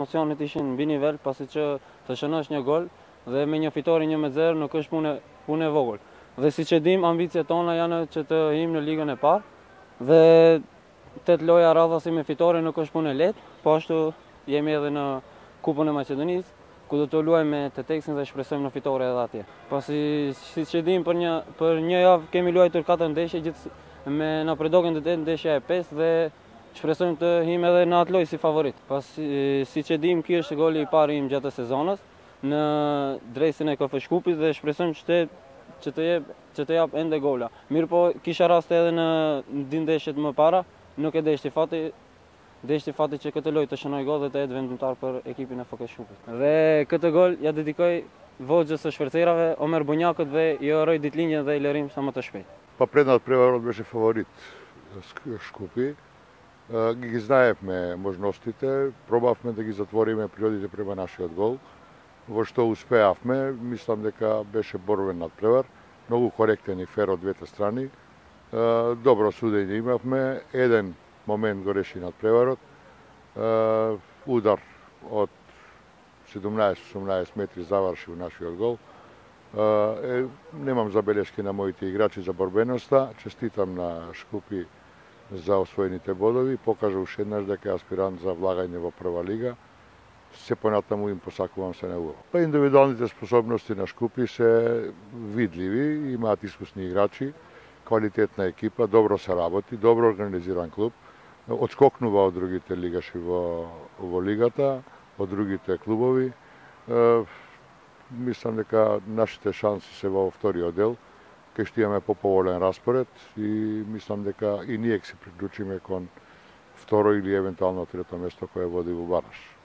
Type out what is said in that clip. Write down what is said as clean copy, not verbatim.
emocionet ishin mbi nivel, pasi që të shënosh një gol dhe me një fitore 1-0 nuk është punë e vogël. Dhe siç e dim, ambicjet tona janë që të him në ligën e parë dhe 8 loja radhasi me fitore nuk është punë e lehtë, po ashtu jemi edhe në Kupën e Maqedonisë, ku do të luajmë me Teteksin dhe shpresojmë në fitore edhe atje. Pasi siç e dim, për një javë kemi luajtur 4 ndeshje, me na predokën të 8 ndeshja e 5 dhe shpresojmë të him edhe në atë lojë si favorit. Pasi siç e dim, ky është goli i parë im gjatë sezonit në dresin e KF Shkupit dhe shpresojmë që të jap ende gola. Mirë po, kisha raste edhe në ndeshjet më para, nuk e deshti fati që këtë lojë të shënoj gol dhe të jetë vendimtar për ekipin e FK Shkupit. Dhe këtë gol ja dedikoj voxhës së shfërtërave, Omer Bunjakut, dhe i uroj ditëlindjen dhe i lërim sa më të shpejt. Pa pred надпреварот беше фаворит Шкупи. Ги знаевме можностите, пробавме да ги затвориме природите према нашиот гол. Во што успеавме, мислам дека беше борбен надпревар, многу коректен и фер од двете страни. Добро судење имавме, еден момент го реши надпреварот, удар од 17-18 метри заврши нашиот гол. Немам забелешки на моите играчи за борбеноста, честитам на Шкупи за освоените бодови, покажа уште еднаш дека е аспирант за влагање во прва лига. Се понатаму им посакувам се неубаво. Па индивидуалните способности на Шкупи се видливи, имаат искусни играчи, квалитетна екипа, добро се работи, добро организиран клуб, одскокнува од другите лигаши во лигата, од другите клубови. Мислам дека нашите шанси се во вториот дел, кај што имаме поповолен распоред и мислам дека и ние ќе се приклучиме кон второ или евентуално трето место кое води во бараж.